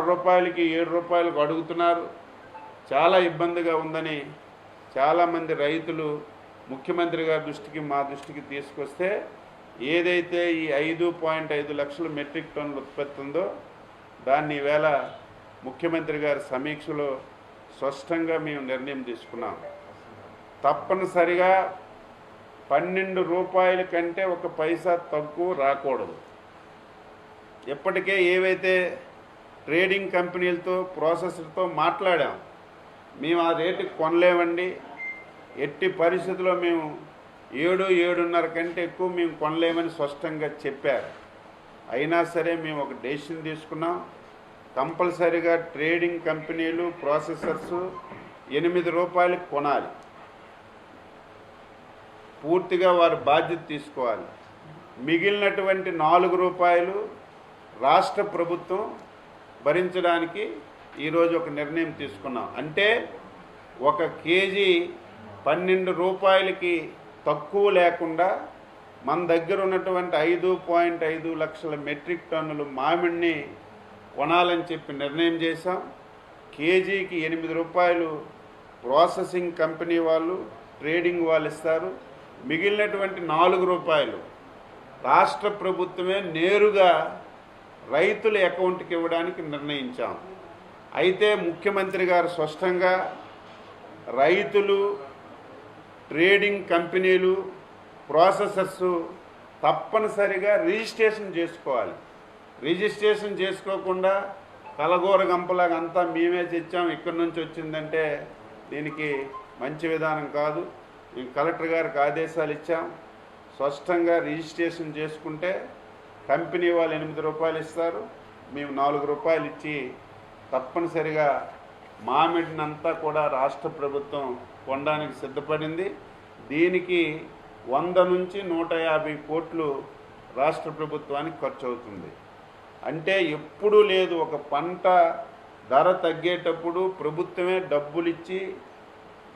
రూపాయలకి 7 రూపాయలకు అడుగుతున్నారు. చాలా ఇబ్బందిగా ఉందని చాలామంది రైతులు ముఖ్యమంత్రి గారి దృష్టికి మా దృష్టికి తీసుకొస్తే ఏదైతే ఈ 5.5 లక్షల మెట్రిక్ టన్నుల ఉత్పత్తి ఉందో దాన్ని ఈవేళ ముఖ్యమంత్రి గారి సమీక్షలో స్పష్టంగా మేము నిర్ణయం తీసుకున్నాం. తప్పనిసరిగా 12 రూపాయల కంటే ఒక పైసా తక్కువ రాకూడదు. ఇప్పటికే ఏవైతే ట్రేడింగ్ కంపెనీలతో ప్రాసెసర్తో మాట్లాడాం, మేము ఆ రేటుకి కొనలేమండి, ఎట్టి పరిస్థితుల్లో మేము 7-7.5 కంటే ఎక్కువ మేము కొనలేమని స్పష్టంగా చెప్పారు. అయినా సరే మేము ఒక డెసిషన్ తీసుకున్నాం. కంపల్సరీగా ట్రేడింగ్ కంపెనీలు ప్రాసెసర్స్ 8 రూపాయలకు కొనాలి. పూర్తిగా వారు బాధ్యత తీసుకోవాలి. మిగిలినటువంటి 4 రూపాయలు రాష్ట్ర ప్రభుత్వం భరించడానికి ఈరోజు ఒక నిర్ణయం తీసుకున్నాం. అంటే ఒక కేజీ 12 రూపాయలకి తక్కువ లేకుండా మన దగ్గర ఉన్నటువంటి 5.5 లక్షల మెట్రిక్ టన్నులు మామిడిని కొనాలని చెప్పి నిర్ణయం చేశాం. కేజీకి 8 రూపాయలు ప్రాసెసింగ్ కంపెనీ వాళ్ళు, ట్రేడింగ్ వాళ్ళు ఇస్తారు. మిగిలినటువంటి 4 రూపాయలు రాష్ట్ర ప్రభుత్వమే నేరుగా రైతుల అకౌంట్కి ఇవ్వడానికి నిర్ణయించాం. అయితే ముఖ్యమంత్రి గారు స్పష్టంగా రైతులు, ట్రేడింగ్ కంపెనీలు, ప్రాసెసర్స్ తప్పనిసరిగా రిజిస్ట్రేషన్ చేసుకోవాలి. రిజిస్ట్రేషన్ చేసుకోకుండా కలగూర గంపలాగా అంతా మేమే తెచ్చాం, ఇక్కడి నుంచి వచ్చిందంటే దీనికి మంచి విధానం కాదు. మేము కలెక్టర్ గారికి ఆదేశాలు ఇచ్చాం. స్పష్టంగా రిజిస్ట్రేషన్ చేసుకుంటే కంపెనీ వాళ్ళు 8 రూపాయలు ఇస్తారు, మేము 4 రూపాయలు ఇచ్చి తప్పనిసరిగా మామిడినంతా కూడా రాష్ట్ర ప్రభుత్వం కొనడానికి సిద్ధపడింది. దీనికి 100 నుంచి 150 కోట్లు రాష్ట్ర ప్రభుత్వానికి ఖర్చు అవుతుంది. అంటే ఎప్పుడూ లేదు, ఒక పంట ధర తగ్గేటప్పుడు ప్రభుత్వమే డబ్బులు ఇచ్చి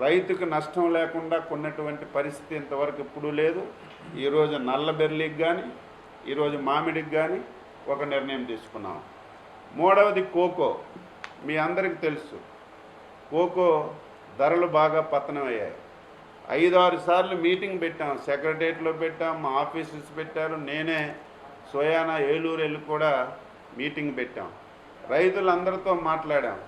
రైతుకు నష్టం లేకుండా కొన్నటువంటి పరిస్థితి ఇంతవరకు ఎప్పుడూ లేదు. ఈరోజు నల్లబెర్లీకి కానీ ఈరోజు మామిడికి కానీ ఒక నిర్ణయం తీసుకున్నాం. మూడవది కోకో. మీ అందరికీ తెలుసు, కోకో ధరలు బాగా పతనం అయ్యాయి. 5-6 సార్లు మీటింగ్ పెట్టాం, సెక్రటరియట్లో పెట్టాం, మా ఆఫీసర్స్ పెట్టారు, నేనే సోయానా ఏలూరు వెళ్ళి కూడా మీటింగ్ పెట్టాం. రైతులందరితో మాట్లాడాం.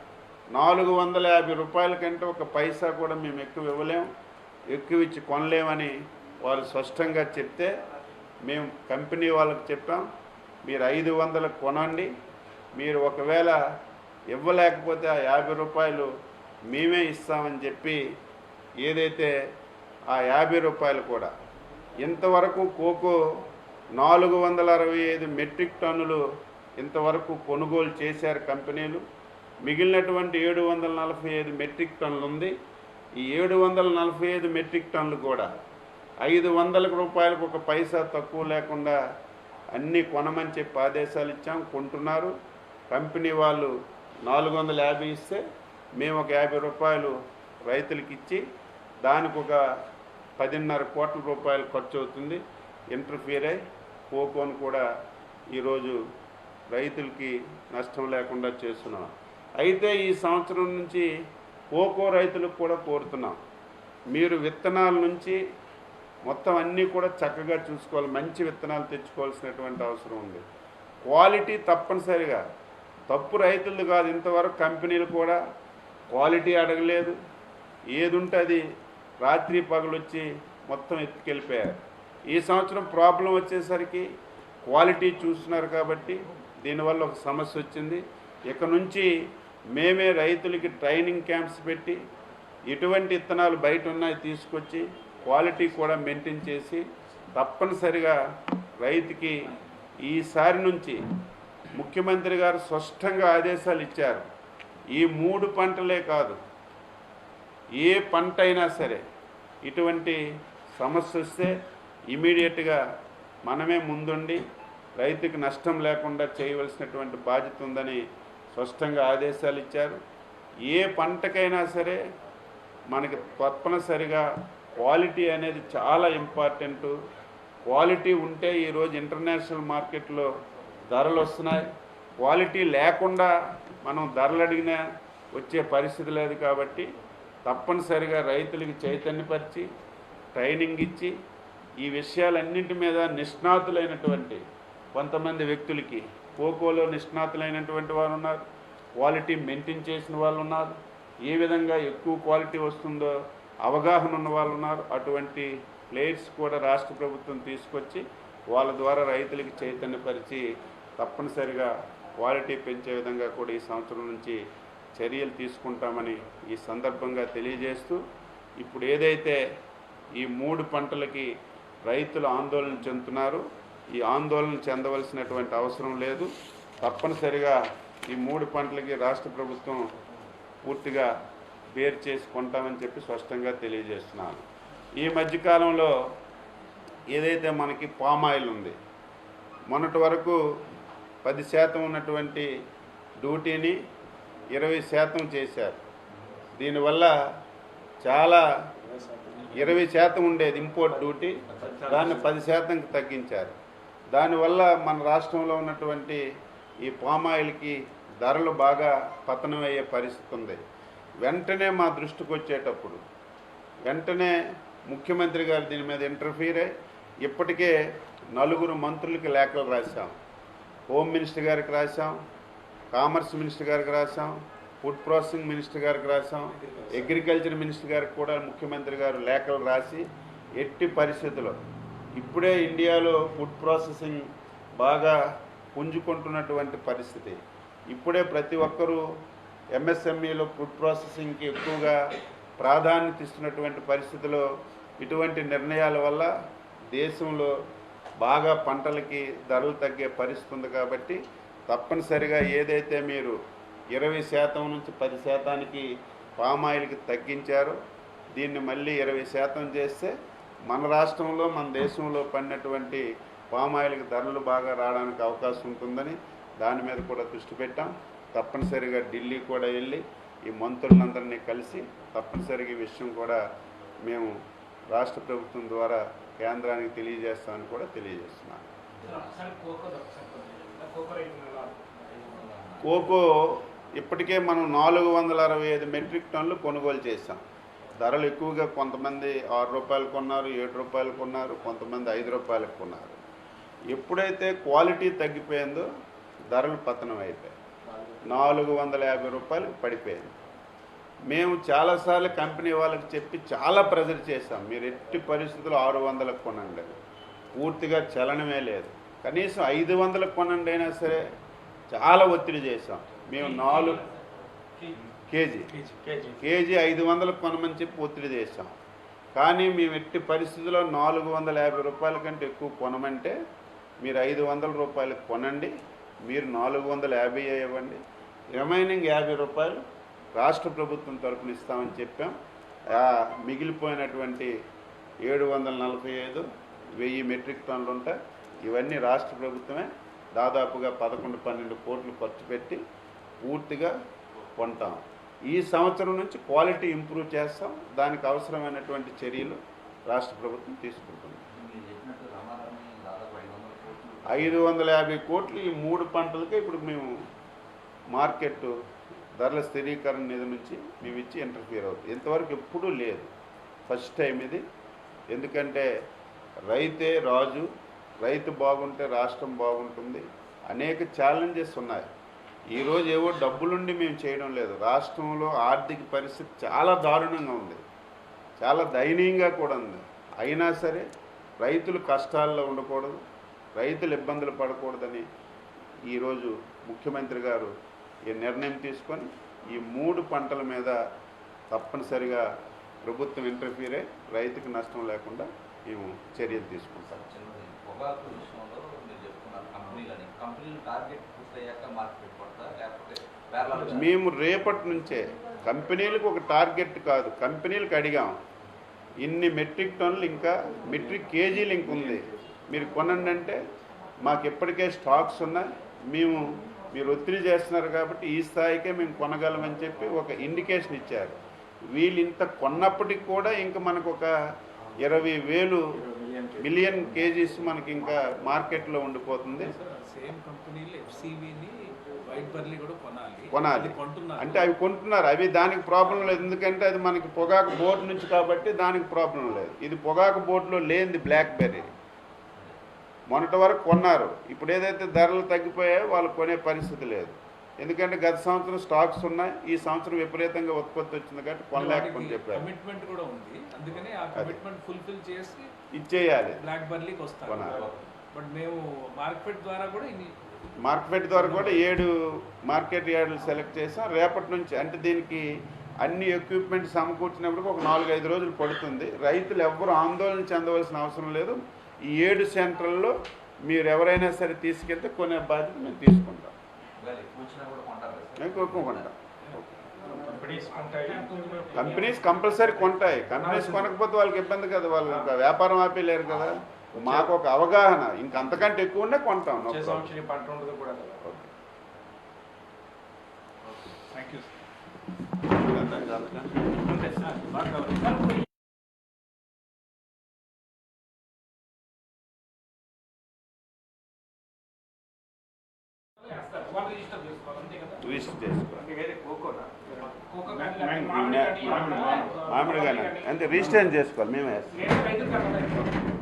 450 రూపాయల కంటే ఒక పైసా కూడా మేము ఎక్కువ ఇవ్వలేం, ఎక్కువ ఇచ్చి కొనలేమని వాళ్ళు స్పష్టంగా చెప్తే మేము కంపెనీ వాళ్ళకి చెప్పాం, మీరు 500 కొనండి, మీరు ఒకవేళ ఇవ్వలేకపోతే ఆ 50 రూపాయలు మేమే ఇస్తామని చెప్పి ఏదైతే ఆ 50 రూపాయలు కూడా ఇంతవరకు కోకో 465 మెట్రిక్ టన్నులు ఇంతవరకు కొనుగోలు చేశారు కంపెనీలు. మిగిలినటువంటి 745 మెట్రిక్ టన్నులు ఉంది. ఈ 745 మెట్రిక్ టన్నులు కూడా 500 రూపాయలకు ఒక పైసా తక్కువ లేకుండా అన్నీ కొనమని చెప్పి ఆదేశాలు ఇచ్చాం. కొంటున్నారు. కంపెనీ వాళ్ళు 450 ఇస్తే మేము ఒక 50 రూపాయలు రైతులకి ఇచ్చి దానికి ఒక 10.5 కోట్ల రూపాయలు ఖర్చు అవుతుంది. ఇంటర్ఫియర్ అయి కోకోను కూడా ఈరోజు రైతులకి నష్టం లేకుండా చేస్తున్నాం. అయితే ఈ సంవత్సరం నుంచి కోకో రైతులకు కూడా కోరుతున్నాం, మీరు విత్తనాల నుంచి మొత్తం అన్నీ కూడా చక్కగా చూసుకోవాలి, మంచి విత్తనాలు తెచ్చుకోవాల్సినటువంటి అవసరం ఉంది. క్వాలిటీ తప్పనిసరిగా, తప్పు రైతులు కాదు, ఇంతవరకు కంపెనీలు కూడా క్వాలిటీ అడగలేదు. ఏది ఉంటే అది రాత్రి పగలు వచ్చి మొత్తం ఎత్తుకెళ్ళిపోయారు. ఈ సంవత్సరం ప్రాబ్లం వచ్చేసరికి క్వాలిటీ చూస్తున్నారు కాబట్టి దీనివల్ల ఒక సమస్య వచ్చింది. ఇక నుంచి మేమే రైతులకి ట్రైనింగ్ క్యాంప్స్ పెట్టి ఎటువంటి విత్తనాలు బయట ఉన్నాయి తీసుకొచ్చి క్వాలిటీ కూడా మెయింటైన్ చేసి తప్పనిసరిగా రైతుకి ఈసారి నుంచి ముఖ్యమంత్రి గారు స్పష్టంగా ఆదేశాలు ఇచ్చారు. ఈ 3 పంటలే కాదు, ఏ పంట అయినా సరే ఇటువంటి సమస్య వస్తే ఇమీడియట్గా మనమే ముందుండి రైతుకి నష్టం లేకుండా చేయవలసినటువంటి బాధ్యత ఉందని స్పష్టంగా ఆదేశాలు ఇచ్చారు. ఏ పంటకైనా సరే మనకి తప్పనిసరిగా క్వాలిటీ అనేది చాలా ఇంపార్టెంటు. క్వాలిటీ ఉంటే ఈరోజు ఇంటర్నేషనల్ మార్కెట్లో ధరలు వస్తున్నాయి. క్వాలిటీ లేకుండా మనం ధరలు అడిగినా వచ్చే పరిస్థితి లేదు. కాబట్టి తప్పనిసరిగా రైతులకి చైతన్యపరిచి ట్రైనింగ్ ఇచ్చి ఈ విషయాలన్నింటి మీద నిష్ణాతులైనటువంటి కొంతమంది వ్యక్తులకి కోకోలో నిష్ణాతులైనటువంటి వారు ఉన్నారు, క్వాలిటీ మెయింటైన్ చేసిన వాళ్ళు ఉన్నారు, ఏ విధంగా ఎక్కువ క్వాలిటీ వస్తుందో అవగాహన ఉన్న వాళ్ళు ఉన్నారు. అటువంటి ప్లేయర్స్ కూడా రాష్ట్ర ప్రభుత్వం తీసుకొచ్చి వాళ్ళ ద్వారా రైతులకి చైతన్యపరిచి తప్పనిసరిగా క్వాలిటీ పెంచే విధంగా కూడా ఈ సంవత్సరం నుంచి చర్యలు తీసుకుంటామని ఈ సందర్భంగా తెలియజేస్తూ, ఇప్పుడు ఏదైతే ఈ 3 పంటలకి రైతులు ఆందోళన చెందుతున్నారు, ఈ ఆందోళన చెందవలసినటువంటి అవసరం లేదు. తప్పనిసరిగా ఈ 3 పంటలకి రాష్ట్ర ప్రభుత్వం పూర్తిగా బేర్ చేసి కొంటామని చెప్పి స్పష్టంగా తెలియజేస్తున్నాను. ఈ మధ్యకాలంలో ఏదైతే మనకి పామాయిల్ ఉంది, మొన్నటి వరకు 10% ఉన్నటువంటి డ్యూటీని 20% చేశారు. దీనివల్ల చాలా 20% ఉండేది ఇంపోర్ట్ డ్యూటీ, దాన్ని 10%కి తగ్గించారు. దానివల్ల మన రాష్ట్రంలో ఉన్నటువంటి ఈ పామాయిల్కి ధరలు బాగా పతనమయ్యే పరిస్థితి ఉంది. వెంటనే మా దృష్టికి వచ్చేటప్పుడు వెంటనే ముఖ్యమంత్రి గారు దీని మీద ఇంటర్ఫీర్ అయ్యి ఇప్పటికే 4 మంత్రులకి లేఖలు రాశాం. హోమ్ మినిస్టర్ గారికి రాశాం, కామర్స్ మినిస్టర్ గారికి రాశాం, ఫుడ్ ప్రాసెసింగ్ మినిస్టర్ గారికి రాశాం, అగ్రికల్చర్ మినిస్టర్ గారికి కూడా ముఖ్యమంత్రి గారు లేఖలు రాసి ఎట్టి పరిస్థితుల్లో ఇప్పుడే ఇండియాలో ఫుడ్ ప్రాసెసింగ్ బాగా పుంజుకుంటున్నటువంటి పరిస్థితి. ఇప్పుడే ప్రతి ఒక్కరూ ఎంఎస్ఎంఈలో ఫుడ్ ప్రాసెసింగ్కి ఎక్కువగా ప్రాధాన్యత ఇస్తున్నటువంటి పరిస్థితిలో ఇటువంటి నిర్ణయాల వల్ల దేశంలో బాగా పంటలకి ధరలు తగ్గే పరిస్థితి ఉంది. కాబట్టి తప్పనిసరిగా ఏదైతే మీరు 20% నుంచి 10%కి పామాయిల్కి తగ్గించారో దీన్ని మళ్ళీ 20% చేస్తే మన రాష్ట్రంలో మన దేశంలో పడినటువంటి పామాయిల్కి ధరలు బాగా రావడానికి అవకాశం ఉంటుందని దాని మీద కూడా దృష్టి పెట్టాం. తప్పనిసరిగా ఢిల్లీ కూడా వెళ్ళి ఈ మంత్రులందరినీ కలిసి తప్పనిసరిగా ఈ విషయం కూడా మేము రాష్ట్ర ప్రభుత్వం ద్వారా కేంద్రానికి తెలియజేస్తామని కూడా తెలియజేస్తున్నాను. కోకో ఇప్పటికే మనం 465 మెట్రిక్ టన్నులు కొనుగోలు చేశాం. ధరలు ఎక్కువగా కొంతమంది 6 రూపాయలు కొన్నారు, 7 రూపాయలు కొన్నారు, కొంతమంది 5 రూపాయలకు కొన్నారు. ఎప్పుడైతే క్వాలిటీ తగ్గిపోయిందో ధరలు పతనం అయిపోయాయి, 450 రూపాయలకు పడిపోయింది. మేము చాలాసార్లు కంపెనీ వాళ్ళకి చెప్పి చాలా ప్రెజర్ చేశాం, మీరు ఎట్టి పరిస్థితుల్లో 600లకు కొనండి, పూర్తిగా చలనమే లేదు, కనీసం 500లకు కొనండి అయినా సరే చాలా ఒత్తిడి చేశాం. మేము 4 కేజీ 500లకు కొనమని చెప్పి ఒత్తిడి చేశాం. కానీ మేము ఎట్టి పరిస్థితుల్లో 450 రూపాయల కంటే ఎక్కువ కొనమంటే మీరు 500 రూపాయలకు కొనండి, మీరు 450 ఇవ్వండి, రిమైనింగ్ 50 రూపాయలు రాష్ట్ర ప్రభుత్వం తరఫున ఇస్తామని చెప్పాం. మిగిలిపోయినటువంటి 745,000 మెట్రిక్ టన్నులు ఉంటాయి, ఇవన్నీ రాష్ట్ర ప్రభుత్వమే దాదాపుగా 11-12 కోట్లు ఖర్చు పెట్టి పూర్తిగా కొంటాం. ఈ సంవత్సరం నుంచి క్వాలిటీ ఇంప్రూవ్ చేస్తాం, దానికి అవసరమైనటువంటి చర్యలు రాష్ట్ర ప్రభుత్వం తీసుకుంటుంది. 550 కోట్లు ఈ 3 పంటలకే ఇప్పుడు మేము మార్కెట్ ధరల స్థిరీకరణ నిధి నుంచి మేము ఇచ్చి ఇంటర్ఫియర్ అవుతుంది. ఇంతవరకు ఎప్పుడూ లేదు, ఫస్ట్ టైం ఇది. ఎందుకంటే రైతే రాజు, రైతు బాగుంటే రాష్ట్రం బాగుంటుంది. అనేక ఛాలెంజెస్ ఉన్నాయి. ఈరోజు ఏవో డబ్బులుండి మేము చేయడం లేదు, రాష్ట్రంలో ఆర్థిక పరిస్థితి చాలా దారుణంగా ఉంది, చాలా దయనీయంగా కూడా ఉంది. అయినా సరే రైతులు కష్టాల్లో ఉండకూడదు, రైతులు ఇబ్బందులు పడకూడదని ఈరోజు ముఖ్యమంత్రి గారు ఈ నిర్ణయం తీసుకొని ఈ 3 పంటల మీద తప్పనిసరిగా ప్రభుత్వం ఇంటర్ఫీర్ అయ్యి రైతుకు నష్టం లేకుండా మేము చర్యలు తీసుకుంటాం. మేము రేపటి నుంచే కంపెనీలకు ఒక టార్గెట్ కాదు, కంపెనీలకు అడిగాం ఇన్ని మెట్రిక్ టన్నులు ఇంకా మెట్రిక్ కేజీలు ఇంక ఉంది, మీరు కొనండి అంటే మాకు ఇప్పటికే స్టాక్స్ ఉన్నాయి, మీరు ఒత్తిడి చేస్తున్నారు కాబట్టి ఈ స్థాయికే మేము కొనగలమని చెప్పి ఒక ఇండికేషన్ ఇచ్చారు. వీళ్ళు ఇంత కొన్నప్పటికి కూడా ఇంకా మనకు ఒక 20,000 మిలియన్ కేజీస్ మనకి ఇంకా మార్కెట్లో ఉండిపోతుంది. సేమ్ కంపెనీలు ఎఫ్సివిని వైట్ బర్లీ కూడా కొనాలి. కొనాలి కొంటున్నారు. అంటే అవి కొంటున్నారు, అవి దానికి ప్రాబ్లం లేదు, ఎందుకంటే అది మనకి పొగాకు బోర్డు నుంచి కాబట్టి దానికి ప్రాబ్లం లేదు. ఇది పొగాకు బోర్డులో లేనిది బ్లాక్ బెర్రీ. మొన్నటి వరకు కొన్నారు, ఇప్పుడు ఏదైతే ధరలు తగ్గిపోయాయో వాళ్ళు కొనే పరిస్థితి లేదు. ఎందుకంటే గత సంవత్సరం స్టాక్స్ ఉన్నాయి, ఈ సంవత్సరం విపరీతంగా ఉత్పత్తి వచ్చింది కాబట్టి కొనలేకపోతే చెప్పారు. కమిట్మెంట్ కూడా ఉంది, అందుకని ఆ కమిట్మెంట్ ఫుల్ఫిల్ చేసి ఇచ్చేయాలి, బ్లాక్ బర్లీకి వస్తారు. బట్ మేము మార్కెట్ ద్వారా కూడా 7 మార్కెట్ యార్డులు సెలెక్ట్ చేసాం. రేపటి నుంచి అంటే దీనికి అన్ని ఎక్విప్మెంట్ సమకూర్చినప్పుడు ఒక 4-5 రోజులు పడుతుంది. రైతులు ఎవ్వరూ ఆందోళన చెందవలసిన అవసరం లేదు. ఈ 7 సెంటర్లలో మీరు ఎవరైనా సరే తీసుకెళ్తే కొనే బాధ్యత మేము తీసుకుంటాం. కంపెనీస్ కంపల్సరీ కొంటాయి. కంపెనీస్ కొనకపోతే వాళ్ళకి ఇబ్బంది కదా, వాళ్ళు వ్యాపారం ఆపేయలేరు కదా. మాకు ఒక అవగాహన, ఇంకంతకంటే ఎక్కువ ఉండే కొంటాం. పంట ఉండదు కూడా. Thank you. రిజిస్టర్ చేసుకోవాలి, మామిడిగానే అంటే రిజిస్టర్ చేసుకోవాలి. మేమే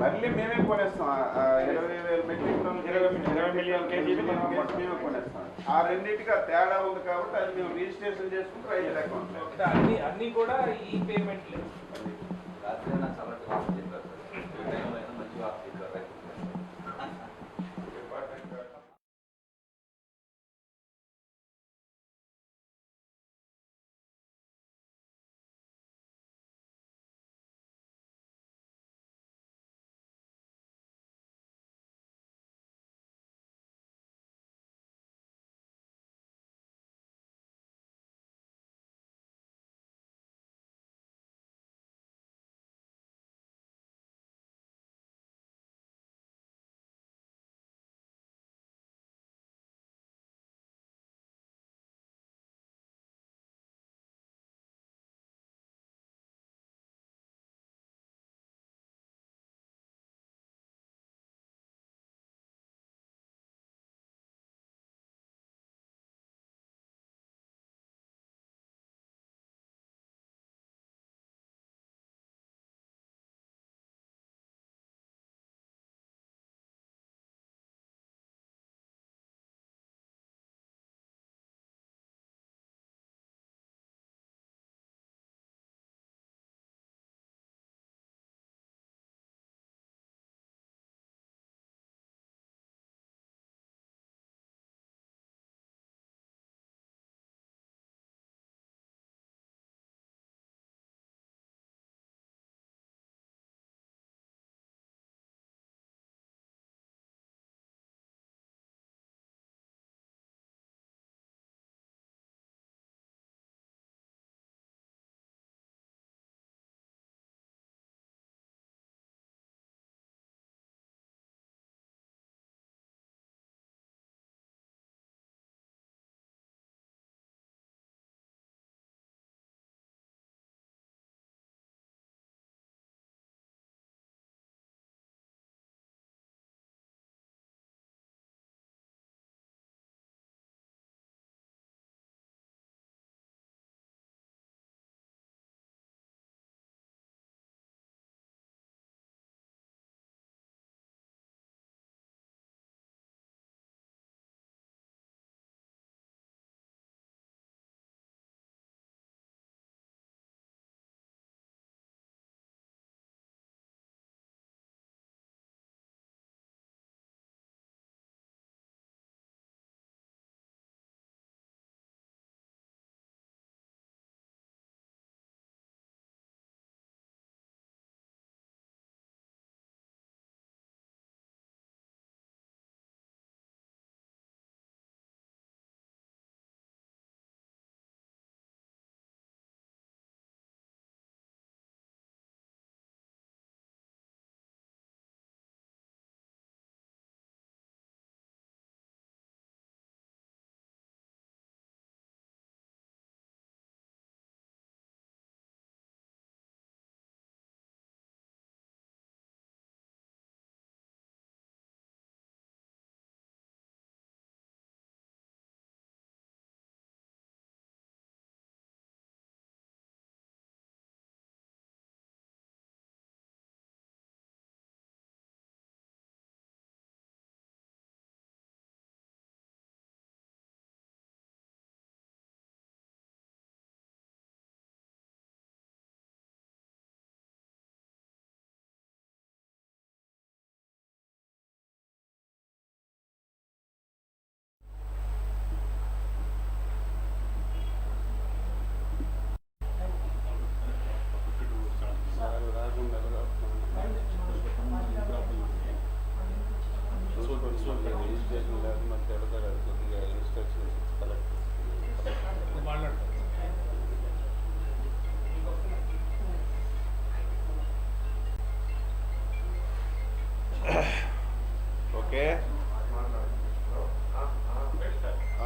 మళ్ళీ మేమే కొనేస్తాం. 20,000 మెట్రిక్ టన్ 20 మిలియన్ కేజీలు మేమే కొనేస్తాం. ఆ రెండింటికి తేడా ఉంది కాబట్టి అది మేము రిజిస్ట్రేషన్ చేసుకుంటే రైతుల అకౌంట్ అన్ని కూడా ఈ పేమెంట్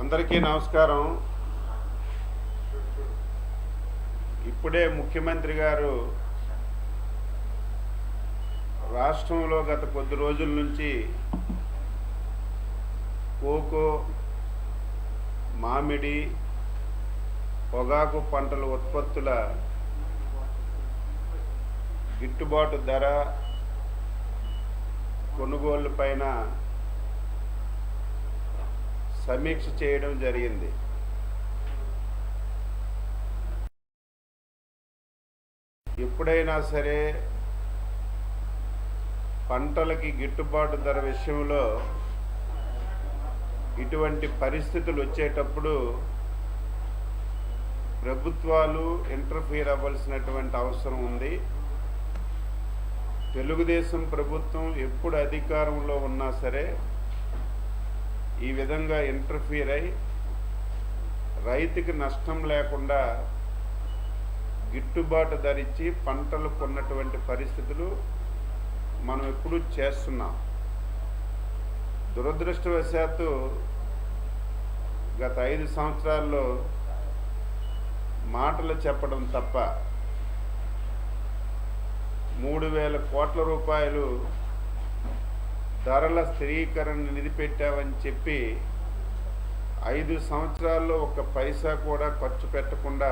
అందరికీ నమస్కారం. ఇప్పుడే ముఖ్యమంత్రి గారు రాష్ట్రంలో గత కొద్ది రోజుల నుంచి కోకో, మామిడి, పొగాకు పంటల ఉత్పత్తుల గిట్టుబాటు ధర, కొనుగోళ్ల పైన సమీక్ష చేయడం జరిగింది. ఎప్పుడైనా సరే పంటలకి గిట్టుబాటు ధర విషయంలో ఇటువంటి పరిస్థితులు వచ్చేటప్పుడు ప్రభుత్వాలు ఇంటర్ఫీర్ అవ్వాల్సినటువంటి అవసరం ఉంది. తెలుగుదేశం ప్రభుత్వం ఎప్పుడు అధికారంలో ఉన్నా సరే ఈ విధంగా ఇంటర్ఫీర్ అయి రైతుకి నష్టం లేకుండా గిట్టుబాటు ధర ఇచ్చి పంటలు కొన్నటువంటి పరిస్థితులు మనం ఎప్పుడూ చేస్తున్నాం. దురదృష్టవశాత్తు గత 5 సంవత్సరాల్లో మాటలు చెప్పడం తప్ప 3,000 కోట్ల రూపాయలు ధరల స్థిరీకరణ నిధి పెట్టామని చెప్పి 5 సంవత్సరాల్లో ఒక పైసా కూడా ఖర్చు పెట్టకుండా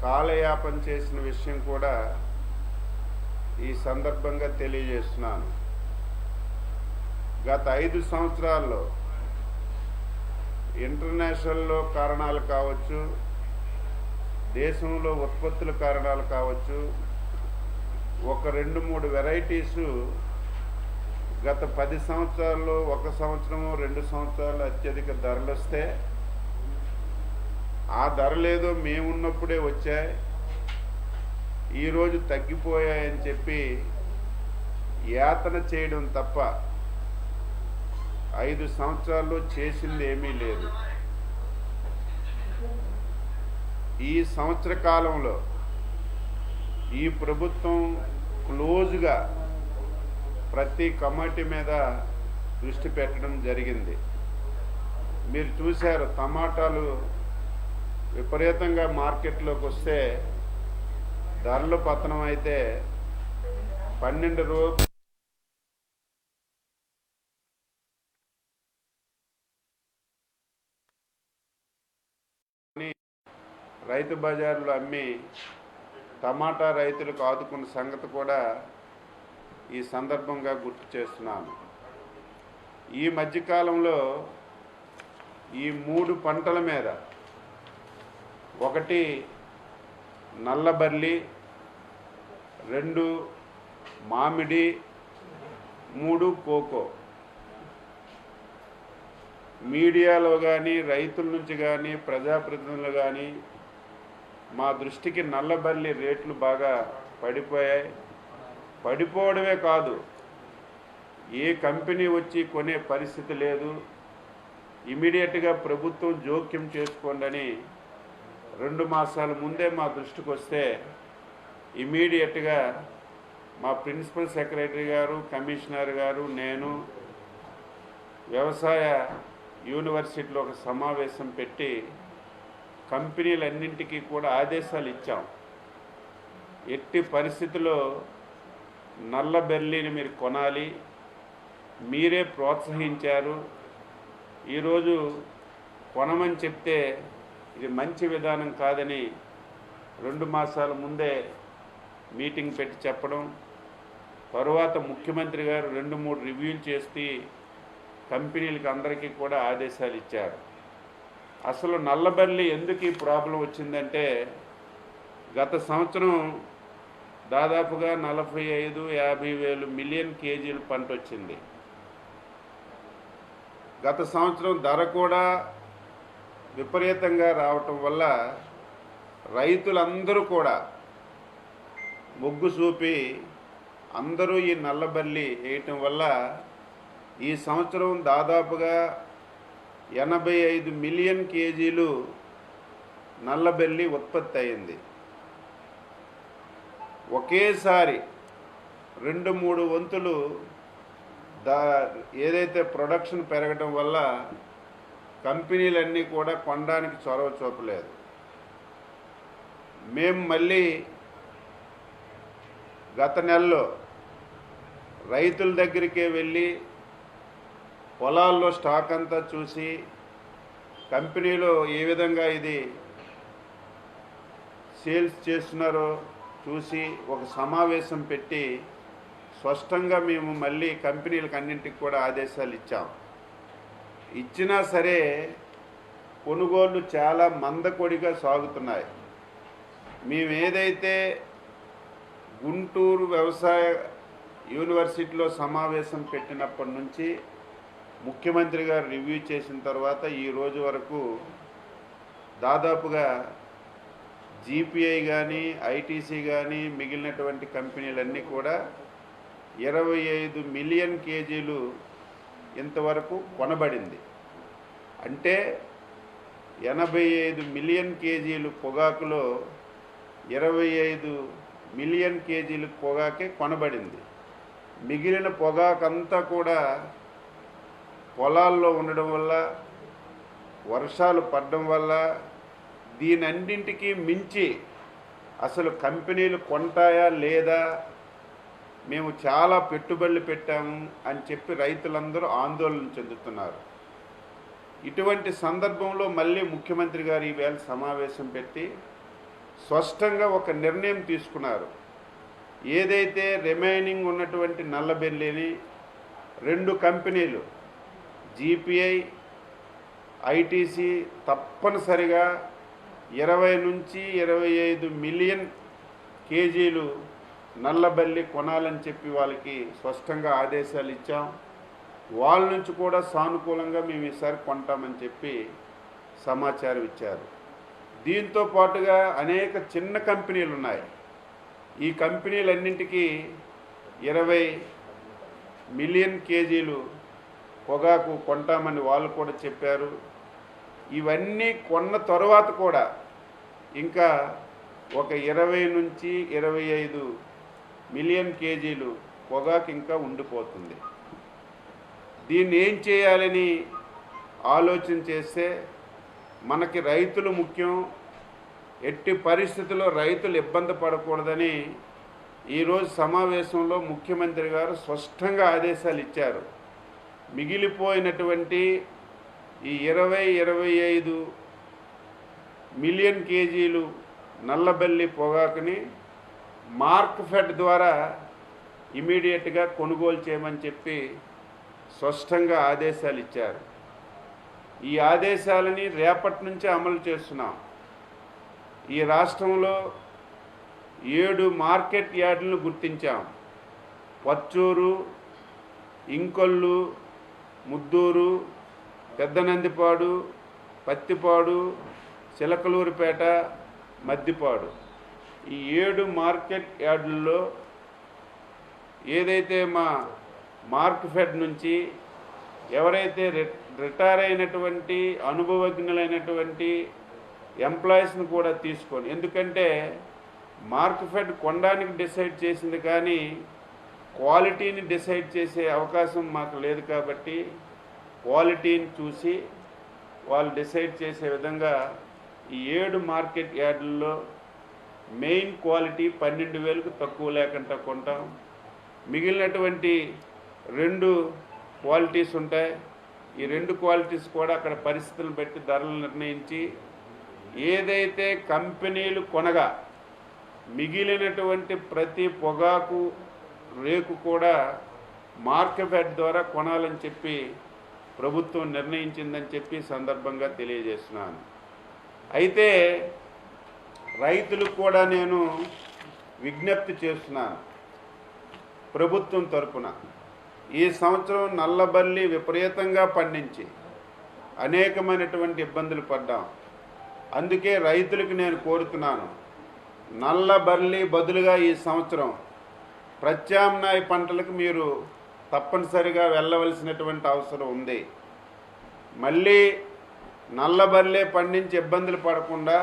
కాలయాపన చేసిన విషయం కూడా ఈ సందర్భంగా తెలియజేస్తున్నాను. గత 5 సంవత్సరాల్లో ఇంటర్నేషనల్లో కారణాలు కావచ్చు, దేశంలో ఉత్పత్తుల కారణాలు కావచ్చు, ఒక 2-3 వెరైటీసు గత 10 సంవత్సరాల్లో 1 సంవత్సరము 2 సంవత్సరాలు అత్యధిక ధరలు వస్తే ఆ ధరలేదో మేమున్నప్పుడే వచ్చాయి, ఈరోజు తగ్గిపోయాయని చెప్పి యాతన చేయడం తప్ప 5 సంవత్సరాల్లో చేసింది ఏమీ లేదు. ఈ సంవత్సర కాలంలో ఈ ప్రభుత్వం క్లోజ్గా ప్రతి కమాడిటీ మీద దృష్టి పెట్టడం జరిగింది. మీరు చూశారు, టమాటాలు విపరీతంగా మార్కెట్లోకి వస్తే ధరలు పతనం అయితే 12 రూపాయలు రైతు బజార్లో అమ్మి టమాటా రైతులకు ఆదుకున్న సంగతి కూడా ఈ సందర్భంగా గుర్తు చేస్తున్నాను. ఈ మధ్యకాలంలో ఈ 3 పంటల మీద, 1 నల్లబర్లి, 2 మామిడి, 3 కోకో, మీడియాలో కానీ రైతుల నుంచి కానీ ప్రజాప్రతినిధులు కానీ మా దృష్టికి నల్లబర్లి రేట్లు బాగా పడిపోయాయి. పడిపోవడమే కాదు, ఏ కంపెనీ వచ్చి కొనే పరిస్థితి లేదు. ఇమీడియట్గా ప్రభుత్వం జోక్యం చేసుకోండి 2 మాసాల ముందే మా దృష్టికి వస్తే ఇమీడియట్గా మా ప్రిన్సిపల్ సెక్రటరీ గారు, కమిషనర్ గారు, నేను వ్యవసాయ యూనివర్సిటీలో ఒక సమావేశం పెట్టి కంపెనీలన్నింటికీ కూడా ఆదేశాలు ఇచ్చాం. ఎట్టి పరిస్థితుల్లో నల్లబెర్లీని మీరు కొనాలి, మీరే ప్రోత్సహించారు. ఈరోజు కొనమని చెప్తే ఇది మంచి విధానం కాదని 2 మాసాల ముందే మీటింగ్ పెట్టి చెప్పడం, తరువాత ముఖ్యమంత్రి గారు 2-3 రివ్యూలు చేసి కంపెనీలకు అందరికీ కూడా ఆదేశాలు ఇచ్చారు. అసలు నల్లబెర్లీ ఎందుకు ఈ ప్రాబ్లం వచ్చిందంటే, గత సంవత్సరం దాదాపుగా 45-50 వేలు మిలియన్ కేజీలు పంట వచ్చింది. గత సంవత్సరం ధర కూడా విపరీతంగా రావటం వల్ల రైతులందరూ కూడా మొగ్గు చూపి అందరూ ఈ నల్లబెర్లీ వేయటం వల్ల ఈ సంవత్సరం దాదాపుగా 85 మిలియన్ కేజీలు నల్లబెర్లీ ఉత్పత్తి అయింది. ఒకేసారి 2-3 వంతులు ఏదైతే ప్రొడక్షన్ పెరగడం వల్ల కంపెనీలన్నీ కూడా కొనడానికి చొరవ చూపలేదు. మేము మళ్ళీ గత నెలలో రైతుల దగ్గరికే వెళ్ళి పొలాల్లో స్టాక్ అంతా చూసి కంపెనీలో ఏ విధంగా ఇది సేల్స్ చేస్తున్నారో చూసి ఒక సమావేశం పెట్టి స్పష్టంగా మేము మళ్ళీ కంపెనీలకు అన్నింటికి కూడా ఆదేశాలు ఇచ్చాం. ఇచ్చినా సరే కొనుగోళ్లు చాలా మందకొడిగా సాగుతున్నాయి. మేము ఏదైతే గుంటూరు వ్యవసాయ యూనివర్సిటీలో సమావేశం పెట్టినప్పటి నుంచి ముఖ్యమంత్రి గారు రివ్యూ చేసిన తర్వాత ఈ రోజు వరకు దాదాపుగా జీపీఐ కానీ ఐటీసీ కానీ మిగిలినటువంటి కంపెనీలన్నీ కూడా 25 మిలియన్ కేజీలు ఇంతవరకు కొనబడింది. అంటే 85 మిలియన్ కేజీలు పొగాకులో 25 మిలియన్ కేజీలు పొగాకే కొనబడింది. మిగిలిన పొగాకంతా కూడా పొలాల్లో ఉండడం వల్ల, వర్షాలు పడడం వల్ల, దీనన్నింటికి మించి అసలు కంపెనీలు కొంటాయా లేదా, మేము చాలా పెట్టుబడులు పెట్టాము అని చెప్పి రైతులందరూ ఆందోళన చెందుతున్నారు. ఇటువంటి సందర్భంలో మళ్ళీ ముఖ్యమంత్రి గారు ఈవేళ సమావేశం పెట్టి స్పష్టంగా ఒక నిర్ణయం తీసుకున్నారు. ఏదైతే రిమైనింగ్ ఉన్నటువంటి నల్లబెల్లిని 2 కంపెనీలు జీపీఐ ఐటీసీ తప్పనిసరిగా 20 నుంచి 25 మిలియన్ కేజీలు నల్లబల్లి కొనాలని చెప్పి వాళ్ళకి స్పష్టంగా ఆదేశాలు ఇచ్చాం. వాళ్ళ నుంచి కూడా సానుకూలంగా మేము ఈసారి కొంటామని చెప్పి సమాచారం ఇచ్చారు. దీంతో పాటుగా అనేక చిన్న కంపెనీలు ఉన్నాయి. ఈ కంపెనీలన్నింటికీ 20 మిలియన్ కేజీలు పొగాకు కొంటామని వాళ్ళు కూడా చెప్పారు. ఇవన్నీ కొన్న తర్వాత కూడా ఇంకా ఒక 20 నుంచి 25 మిలియన్ కేజీలు పొగాకు ఇంకా ఉండిపోతుంది. దీన్ని ఏం చేయాలని ఆలోచన చేస్తే మనకి రైతులు ముఖ్యం. ఎట్టి పరిస్థితుల్లో రైతులు ఇబ్బంది పడకూడదని ఈరోజు సమావేశంలో ముఖ్యమంత్రి గారు స్పష్టంగా ఆదేశాలు ఇచ్చారు. మిగిలిపోయినటువంటి ఈ 20-25 మిలియన్ కేజీలు నల్లబెల్లి పొగాకుని మార్క్ఫెడ్ ద్వారా ఇమీడియట్గా కొనుగోలు చేయమని చెప్పి స్పష్టంగా ఆదేశాలు ఇచ్చారు. ఈ ఆదేశాలని రేపటి నుంచే అమలు చేస్తున్నాం. ఈ రాష్ట్రంలో 7 మార్కెట్ యార్డులను గుర్తించాం. పచ్చూరు, ఇంకొల్లు, ముద్దూరు, పెద్దనందిపాడు, పత్తిపాడు, చిలకలూరిపేట, మద్దిపాడు ఈ 7 మార్కెట్ యార్డుల్లో ఏదైతే మా మార్క్ఫెడ్ నుంచి ఎవరైతే రిటైర్ అయినటువంటి అనుభవజ్ఞులైనటువంటి ఎంప్లాయీస్ని కూడా తీసుకొని, ఎందుకంటే మార్క్ఫెడ్ కొనడానికి డిసైడ్ చేసింది కానీ క్వాలిటీని డిసైడ్ చేసే అవకాశం మాకు లేదు కాబట్టి క్వాలిటీని చూసి వాళ్ళు డిసైడ్ చేసే విధంగా ఈ 7 మార్కెట్ యార్డుల్లో మెయిన్ క్వాలిటీ 12,000కు తక్కువ లేకుండా కొంటాం. మిగిలినటువంటి 2 క్వాలిటీస్ ఉంటాయి. ఈ 2 క్వాలిటీస్ కూడా అక్కడ పరిస్థితులను బట్టి ధరలు నిర్ణయించి ఏదైతే కంపెనీలు కొనగా మిగిలినటువంటి ప్రతి పొగాకు రేకు కూడా మార్కెట్ ద్వారా కొనాలని చెప్పి ప్రభుత్వం నిర్ణయించిందని చెప్పి సందర్భంగా తెలియజేస్తున్నాను. అయితే రైతులకు కూడా నేను విజ్ఞప్తి చేస్తున్నాను. ప్రభుత్వం తరపున ఈ సంవత్సరం నల్లబల్లి విపరీతంగా పండించి అనేకమైనటువంటి ఇబ్బందులు పడ్డాం. అందుకే రైతులకు నేను కోరుతున్నాను, నల్లబల్లి బదులుగా ఈ సంవత్సరం ప్రత్యామ్నాయ పంటలకు మీరు తప్పనిసరిగా వెళ్ళవలసినటువంటి అవసరం ఉంది. మళ్ళీ నల్లబల్లే పండించి ఇబ్బందులు పడకుండా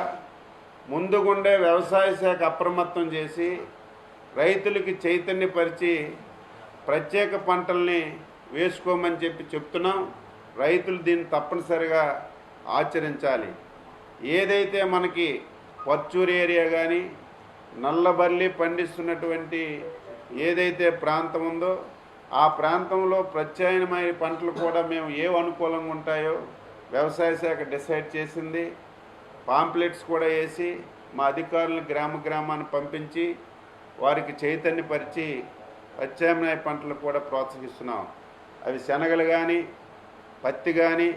ముందుగుండే వ్యవసాయ శాఖ అప్రమత్తం చేసి రైతులకి చైతన్యపరిచి ప్రత్యేక పంటల్ని వేసుకోమని చెప్పి చెప్తున్నాం. రైతులు దీన్ని తప్పనిసరిగా ఆచరించాలి. ఏదైతే మనకి పర్చూరు ఏరియా కానీ నల్లబల్లి పండిస్తున్నటువంటి ఏదైతే ప్రాంతం ఉందో ఆ ప్రాంతంలో ప్రత్యామ్నాయ పంటలు కూడా మేము అనుకూలంగా ఉంటాయో వ్యవసాయ శాఖ డిసైడ్ చేసింది. పాంప్లెట్స్ కూడా వేసి మా అధికారులను గ్రామాన్ని పంపించి వారికి చైతన్యపరిచి ప్రత్యామ్నాయ పంటలు కూడా ప్రోత్సహిస్తున్నాం. అవి శనగలు కానీ, పత్తి కానీ,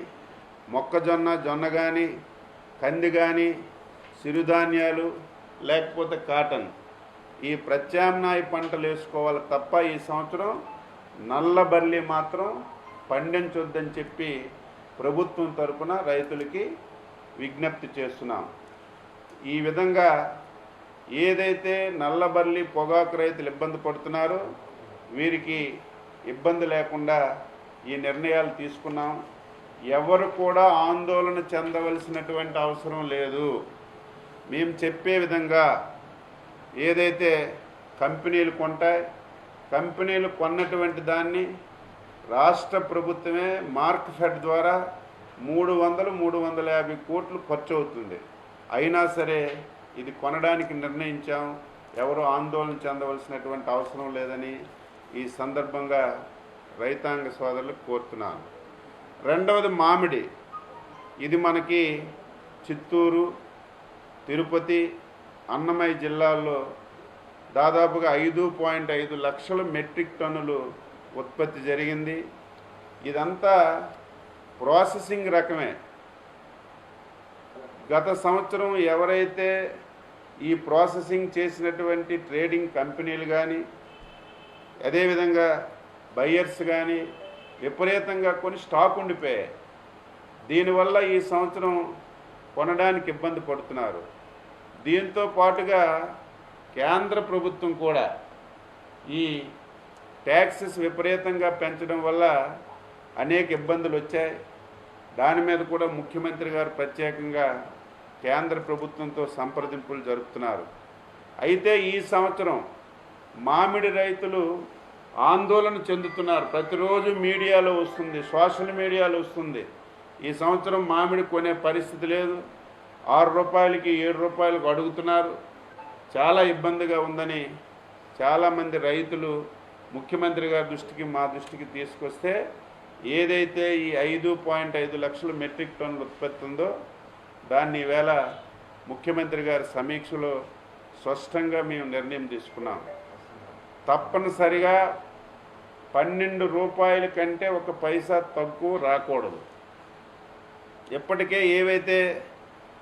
జొన్న కానీ, కంది కానీ, చిరుధాన్యాలు లేకపోతే కాటన్, ఈ ప్రత్యామ్నాయ పంటలు వేసుకోవాలి తప్ప ఈ సంవత్సరం నల్లబల్లి మాత్రం పండించొద్దని చెప్పి ప్రభుత్వం తరపున రైతులకి విజ్ఞప్తి చేస్తున్నాం. ఈ విధంగా ఏదైతే నల్లబల్లి పొగాకు రైతులు ఇబ్బంది పడుతున్నారో వీరికి ఇబ్బంది లేకుండా ఈ నిర్ణయాలు తీసుకున్నాం. ఎవరు కూడా ఆందోళన చెందవలసినటువంటి అవసరం లేదు. మేము చెప్పే విధంగా ఏదైతే కంపెనీలు కొంటాయి, కంపెనీలు కొన్నటువంటి దాన్ని రాష్ట్ర ప్రభుత్వమే మార్క్ఫెడ్ ద్వారా 300-350 కోట్లు ఖర్చు అవుతుంది. అయినా సరే ఇది కొనడానికి నిర్ణయించాం. ఎవరు ఆందోళన చెందవలసినటువంటి అవసరం లేదని ఈ సందర్భంగా రైతాంగ సోదరులకు కోరుతున్నాను. రెండవది మామిడి. ఇది మనకి చిత్తూరు, తిరుపతి, అన్నమయ్య జిల్లాల్లో దాదాపుగా 5.5 లక్షల మెట్రిక్ టన్నులు ఉత్పత్తి జరిగింది. ఇదంతా ప్రాసెసింగ్ రకమే. గత సంవత్సరం ఎవరైతే ఈ ప్రాసెసింగ్ చేసినటువంటి ట్రేడింగ్ కంపెనీలు కానీ అదేవిధంగా బయ్యర్స్ కానీ విపరీతంగా కొని స్టాక్ ఉండిపోయాయి. దీనివల్ల ఈ సంవత్సరం కొనడానికి ఇబ్బంది పడుతున్నారు. దీంతో పాటుగా కేంద్ర ప్రభుత్వం కూడా ఈ ట్యాక్సెస్ విపరీతంగా పెంచడం వల్ల అనేక ఇబ్బందులు వచ్చాయి. దాని మీద కూడా ముఖ్యమంత్రి గారు ప్రత్యేకంగా కేంద్ర ప్రభుత్వంతో సంప్రదింపులు జరుపుతున్నారు. అయితే ఈ సంవత్సరం మామిడి రైతులు ఆందోళన చెందుతున్నారు. ప్రతిరోజు మీడియాలో వస్తుంది, సోషల్ మీడియాలో వస్తుంది. ఈ సంవత్సరం మామిడి కొనే పరిస్థితి లేదు, 6 రూపాయలకి 7 రూపాయలకు అడుగుతున్నారు. చాలా ఇబ్బందిగా ఉందని చాలామంది రైతులు ముఖ్యమంత్రి గారి దృష్టికి మా దృష్టికి తీసుకొస్తే ఏదైతే ఈ 5.5 లక్షల మెట్రిక్ టన్నుల ఉత్పత్తి ఉందో దాన్ని ఈవేళ ముఖ్యమంత్రి గారి సమీక్షలో స్పష్టంగా మేము నిర్ణయం తీసుకున్నాం. తప్పనిసరిగా 12 రూపాయల కంటే 1 పైసా తక్కువ రాకూడదు. ఇప్పటికే ఏవైతే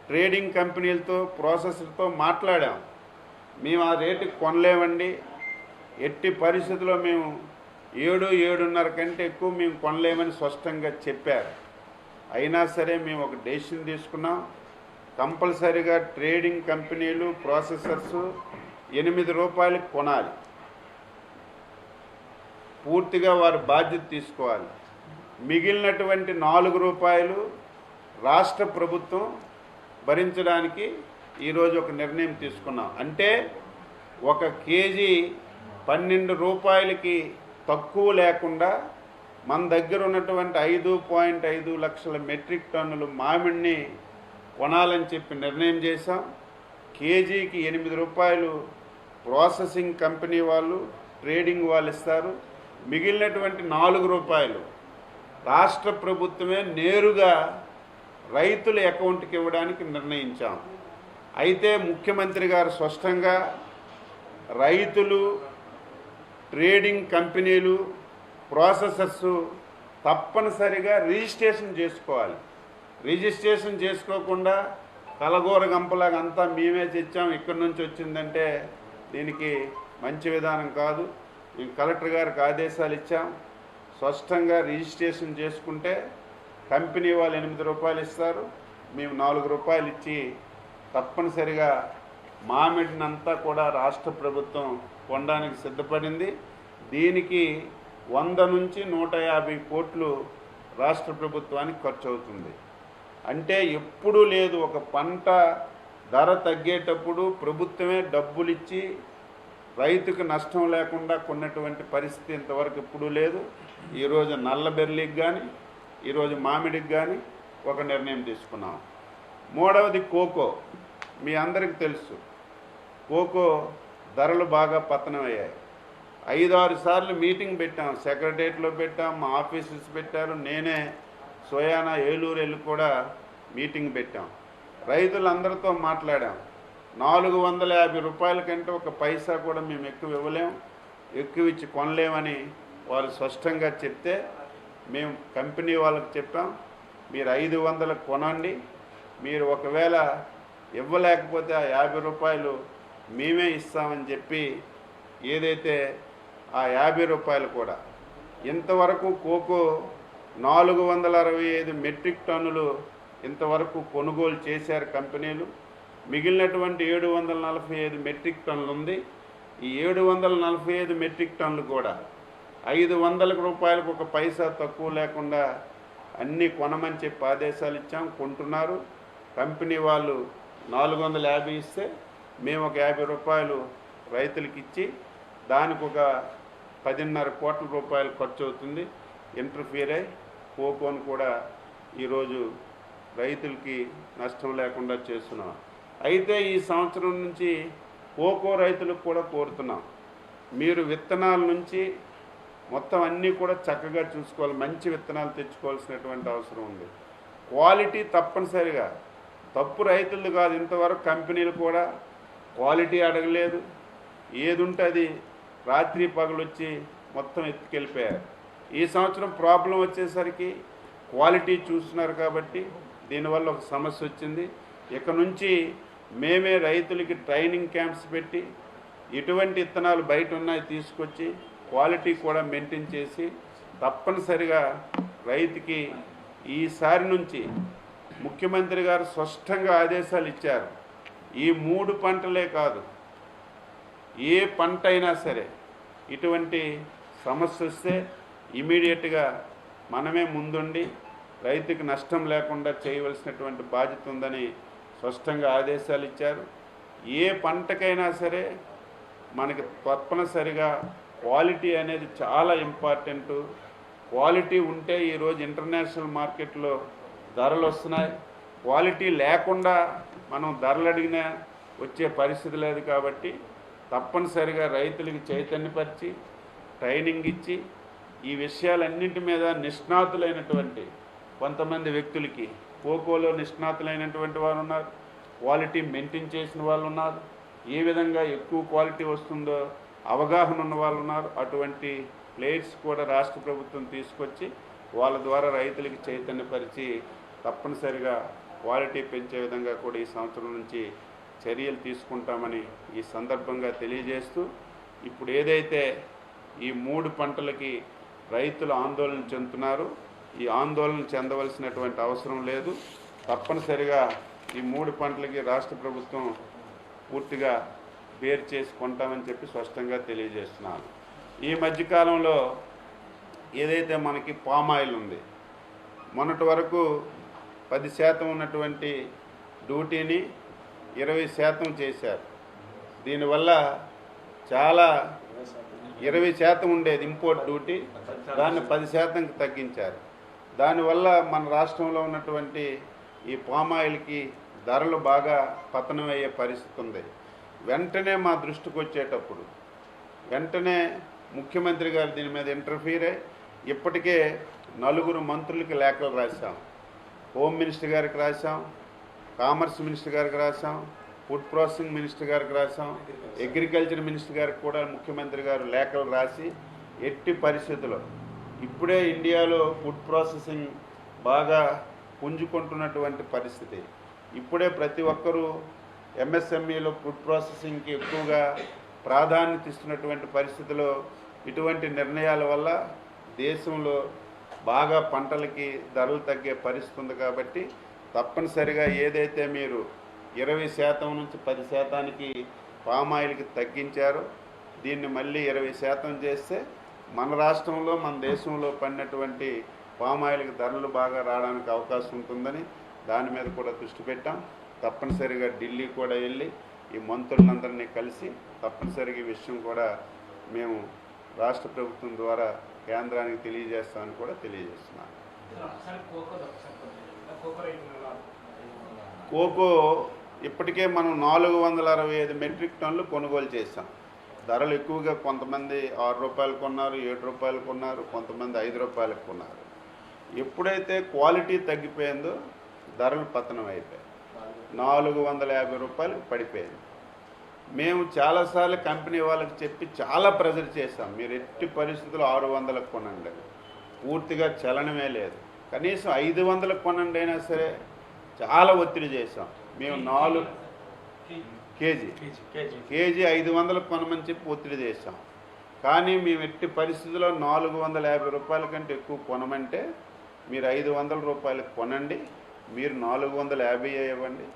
ట్రేడింగ్ కంపెనీలతో ప్రాసెసర్తో మాట్లాడాం, మేము ఆ రేటుకి కొనలేమండి, ఎట్టి పరిస్థితుల్లో మేము 7-7.5 కంటే ఎక్కువ మేము కొనలేమని స్పష్టంగా చెప్పారు. అయినా సరే మేము ఒక డెసిషన్ తీసుకున్నాం. కంపల్సరీగా ట్రేడింగ్ కంపెనీలు ప్రాసెసర్స్ 8 రూపాయలకు కొనాలి. పూర్తిగా వారి బాధ్యత తీసుకోవాలి. మిగిలినటువంటి 4 రూపాయలు రాష్ట్ర ప్రభుత్వం భరించడానికి ఈరోజు ఒక నిర్ణయం తీసుకున్నాం. అంటే 1 కేజీ 12 రూపాయలకి తక్కువ లేకుండా మన దగ్గర ఉన్నటువంటి 5.5 లక్షల మెట్రిక్ టన్నులు మామిడిని కొనాలని చెప్పి నిర్ణయం చేశాం. కేజీకి 8 రూపాయలు ప్రాసెసింగ్ కంపెనీ వాళ్ళు, ట్రేడింగ్ వాళ్ళు ఇస్తారు. మిగిలినటువంటి 4 రూపాయలు రాష్ట్ర ప్రభుత్వమే నేరుగా రైతుల అకౌంట్కి ఇవ్వడానికి నిర్ణయించాం. అయితే ముఖ్యమంత్రి గారు స్పష్టంగా రైతులు, ట్రేడింగ్ కంపెనీలు, ప్రాసెసర్స్ తప్పనిసరిగా రిజిస్ట్రేషన్ చేసుకోవాలి. రిజిస్ట్రేషన్ చేసుకోకుండా కలగూర గంపలాగా అంతా మేమే తెచ్చాం, ఇక్కడి నుంచి వచ్చిందంటే దీనికి మంచి విధానం కాదు. మేము కలెక్టర్ గారికి ఆదేశాలు ఇచ్చాం. స్పష్టంగా రిజిస్ట్రేషన్ చేసుకుంటే కంపెనీ వాళ్ళు 8 రూపాయలు ఇస్తారు, మేము 4 రూపాయలు ఇచ్చి తప్పనిసరిగా మామిడినంతా కూడా రాష్ట్ర ప్రభుత్వం కొనడానికి సిద్ధపడింది. దీనికి 100 నుంచి 150 కోట్లు రాష్ట్ర ప్రభుత్వానికి ఖర్చు అవుతుంది. అంటే ఎప్పుడూ లేదు, ఒక పంట ధర తగ్గేటప్పుడు ప్రభుత్వమే డబ్బులు ఇచ్చి రైతుకు నష్టం లేకుండా కొన్నటువంటి పరిస్థితి ఇంతవరకు ఎప్పుడూ లేదు. ఈరోజు నల్లబెర్లీకి కానీ ఈరోజు మామిడికి కానీ ఒక నిర్ణయం తీసుకున్నాం. మూడవది కోకో. మీ అందరికీ తెలుసు, కోకో ధరలు బాగా పతనమయ్యాయి. 5-6 సార్లు మీటింగ్ పెట్టాం, సెక్రటరియట్లో పెట్టాం, మా ఆఫీసర్స్ పెట్టారు, నేనే సోయానా ఏలూరు వెళ్ళి కూడా మీటింగ్ పెట్టాం. రైతులందరితో మాట్లాడాం. 450 రూపాయల కంటే ఒక పైసా కూడా మేము ఎక్కువ ఇవ్వలేం, ఎక్కువ ఇచ్చి కొనలేమని వాళ్ళు స్పష్టంగా చెప్తే మేము కంపెనీ వాళ్ళకి చెప్పాం, మీరు 500 కొనండి, మీరు ఒకవేళ ఇవ్వలేకపోతే ఆ 50 రూపాయలు మేమే ఇస్తామని చెప్పి ఏదైతే ఆ 50 రూపాయలు కూడా ఇంతవరకు కోకో 465 మెట్రిక్ టన్నులు ఇంతవరకు కొనుగోలు చేశారు కంపెనీలు. మిగిలినటువంటి 745 మెట్రిక్ టన్నులు ఉంది. ఈ 745 మెట్రిక్ టన్నులు కూడా 500 రూపాయలకు ఒక పైసా తక్కువ లేకుండా అన్నీ కొనమని చెప్పి ఆదేశాలు ఇచ్చాం. కొంటున్నారు. కంపెనీ వాళ్ళు 450 ఇస్తే మేము ఒక 50 రూపాయలు రైతులకు ఇచ్చి దానికి ఒక 10.5 కోట్ల రూపాయలు ఖర్చు అవుతుంది. ఇంటర్ఫియర్ అయి కోకోను కూడా ఈరోజు రైతులకి నష్టం లేకుండా చేస్తున్నాం. అయితే ఈ సంవత్సరం నుంచి కోకో రైతులకు కూడా కోరుతున్నాం, మీరు విత్తనాల నుంచి మొత్తం అన్నీ కూడా చక్కగా చూసుకోవాలి. మంచి విత్తనాలు తెచ్చుకోవాల్సినటువంటి అవసరం ఉంది. క్వాలిటీ తప్పనిసరిగా, తప్పు రైతులు కాదు, ఇంతవరకు కంపెనీలు కూడా క్వాలిటీ అడగలేదు. ఏది ఉంటే అది రాత్రి పగలు వచ్చి మొత్తం ఎత్తుకెళ్ళిపోయారు. ఈ సంవత్సరం ప్రాబ్లం వచ్చేసరికి క్వాలిటీ చూస్తున్నారు కాబట్టి దీనివల్ల ఒక సమస్య వచ్చింది. ఇక నుంచి మేమే రైతులకి ట్రైనింగ్ క్యాంప్స్ పెట్టి ఎటువంటి విత్తనాలు బయట ఉన్నాయి తీసుకొచ్చి క్వాలిటీ కూడా మెయింటైన్ చేసి తప్పనిసరిగా రైతుకి ఈసారి నుంచి ముఖ్యమంత్రి గారు స్పష్టంగా ఆదేశాలు ఇచ్చారు. ఈ 3 పంటలే కాదు, ఏ పంట అయినా సరే ఇటువంటి సమస్య వస్తే ఇమీడియట్గా మనమే ముందుండి రైతుకి నష్టం లేకుండా చేయవలసినటువంటి బాధ్యత ఉందని స్పష్టంగా ఆదేశాలు ఇచ్చారు. ఏ పంటకైనా సరే మనకి తప్పనిసరిగా క్వాలిటీ అనేది చాలా ఇంపార్టెంటు. క్వాలిటీ ఉంటే ఈరోజు ఇంటర్నేషనల్ మార్కెట్లో ధరలు వస్తున్నాయి. క్వాలిటీ లేకుండా మనం ధరలు అడిగినా వచ్చే పరిస్థితి లేదు. కాబట్టి తప్పనిసరిగా రైతులకి చైతన్యపరిచి ట్రైనింగ్ ఇచ్చి ఈ విషయాలన్నింటి మీద నిష్ణాతులైనటువంటి కొంతమంది వ్యక్తులకి, కోకోలో నిష్ణాతులైనటువంటి వారు ఉన్నారు, క్వాలిటీ మెయింటైన్ చేసిన వాళ్ళు ఉన్నారు, ఏ విధంగా ఎక్కువ క్వాలిటీ వస్తుందో అవగాహన ఉన్న వాళ్ళు ఉన్నారు. అటువంటి ప్లేయర్స్ కూడా రాష్ట్ర ప్రభుత్వం తీసుకొచ్చి వాళ్ళ ద్వారా రైతులకి చైతన్యపరిచి తప్పనిసరిగా క్వాలిటీ పెంచే విధంగా కూడా ఈ సంవత్సరం నుంచి చర్యలు తీసుకుంటామని ఈ సందర్భంగా తెలియజేస్తూ, ఇప్పుడు ఏదైతే ఈ 3 పంటలకి రైతులు ఆందోళన చెందుతున్నారు, ఈ ఆందోళన చెందవలసినటువంటి అవసరం లేదు. తప్పనిసరిగా ఈ 3 పంటలకి రాష్ట్ర ప్రభుత్వం పూర్తిగా బేర్ చేసి కొంటామని చెప్పి స్పష్టంగా తెలియజేస్తున్నాను. ఈ మధ్యకాలంలో ఏదైతే మనకి పామాయిల్ ఉంది, మొన్నటి వరకు 10% ఉన్నటువంటి డ్యూటీని 20% చేశారు. దీనివల్ల చాలా 20% ఉండేది ఇంపోర్ట్ డ్యూటీ, దాన్ని 10%కి తగ్గించారు. దానివల్ల మన రాష్ట్రంలో ఉన్నటువంటి ఈ పామాయిల్కి ధరలు బాగా పతనమయ్యే పరిస్థితి ఉంది. వెంటనే మా దృష్టికి వచ్చేటప్పుడు వెంటనే ముఖ్యమంత్రి గారు దీని మీద ఇంటర్ఫీర్ అయ్యి ఇప్పటికే 4 మంత్రులకి లేఖలు రాశాం. హోమ్ మినిస్టర్ గారికి రాశాం, కామర్స్ మినిస్టర్ గారికి రాశాం, ఫుడ్ ప్రాసెసింగ్ మినిస్టర్ గారికి రాశాం, అగ్రికల్చర్ మినిస్టర్ గారికి కూడా ముఖ్యమంత్రి గారు లేఖలు రాసి ఎట్టి పరిస్థితుల్లో ఇప్పుడే ఇండియాలో ఫుడ్ ప్రాసెసింగ్ బాగా పుంజుకుంటున్నటువంటి పరిస్థితి. ఇప్పుడే ప్రతి ఒక్కరూ ఎంఎస్ఎంఈలో ఫుడ్ ప్రాసెసింగ్కి ఎక్కువగా ప్రాధాన్యత ఇస్తున్నటువంటి పరిస్థితిలో ఇటువంటి నిర్ణయాల వల్ల దేశంలో బాగా పంటలకి ధరలు తగ్గే పరిస్థితి ఉంది. కాబట్టి తప్పనిసరిగా ఏదైతే మీరు 20% నుంచి 10%కి పామాయిల్కి తగ్గించారో దీన్ని మళ్ళీ 20% చేస్తే మన రాష్ట్రంలో మన దేశంలో పడినటువంటి పామాయిల్కి ధరలు బాగా రావడానికి అవకాశం ఉంటుందని దాని మీద కూడా దృష్టి పెట్టాం. తప్పనిసరిగా ఢిల్లీ కూడా వెళ్ళి ఈ మంత్రులందరినీ కలిసి తప్పనిసరిగా ఈ విషయం కూడా మేము రాష్ట్ర ప్రభుత్వం ద్వారా కేంద్రానికి తెలియజేస్తామని కూడా తెలియజేస్తున్నాను. కోకో ఇప్పటికే మనం 465 మెట్రిక్ టన్నులు కొనుగోలు చేశాం. ధరలు ఎక్కువగా కొంతమంది 6 రూపాయలు కొన్నారు, 7 రూపాయలు కొన్నారు, కొంతమంది 5 రూపాయలకు కొన్నారు. ఎప్పుడైతే క్వాలిటీ తగ్గిపోయిందో ధరలు పతనం అయిపోయాయి, 450 రూపాయలకు పడిపోయింది. మేము చాలాసార్లు కంపెనీ వాళ్ళకి చెప్పి చాలా ప్రెజర్ చేశాం, మీరు ఎట్టి పరిస్థితుల్లో 600లకు కొనండి, పూర్తిగా చలనమే లేదు, కనీసం 500లకు కొనండి అయినా సరే చాలా ఒత్తిడి చేశాం. మేము 4 కేజీ 500లకు కొనమని చెప్పి ఒత్తిడి చేశాం. కానీ మేము ఎట్టి పరిస్థితుల్లో 450 రూపాయల కంటే ఎక్కువ కొనమంటే మీరు 500 రూపాయలకు కొనండి, మీరు 450 ఇవ్వండి,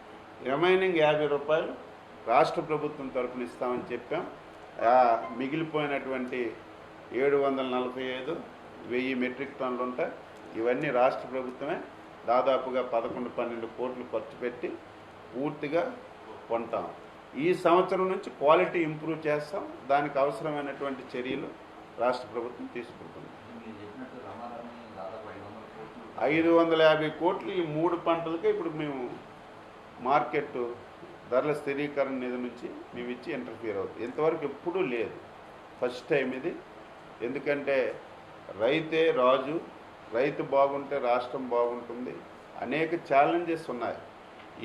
రిమైనింగ్ 50 రూపాయలు రాష్ట్ర ప్రభుత్వం తరపున ఇస్తామని చెప్పాం. మిగిలిపోయినటువంటి 745,000 మెట్రిక్ టన్నులు ఉంటాయి. ఇవన్నీ రాష్ట్ర ప్రభుత్వమే దాదాపుగా 11-12 కోట్లు ఖర్చు పెట్టి పూర్తిగా కొంటాం. ఈ సంవత్సరం నుంచి క్వాలిటీ ఇంప్రూవ్ చేస్తాం, దానికి అవసరమైనటువంటి చర్యలు రాష్ట్ర ప్రభుత్వం తీసుకుంటుంది. 550 కోట్లు ఈ 3 పంటలకే ఇప్పుడు మేము మార్కెట్ ధరల స్థిరీకరణ నిధి నుంచి మేము ఇచ్చి ఇంటర్ఫియర్ అవుతుంది. ఇంతవరకు ఎప్పుడూ లేదు, ఫస్ట్ టైం ఇది. ఎందుకంటే రైతే రాజు, రైతు బాగుంటే రాష్ట్రం బాగుంటుంది. అనేక ఛాలెంజెస్ ఉన్నాయి.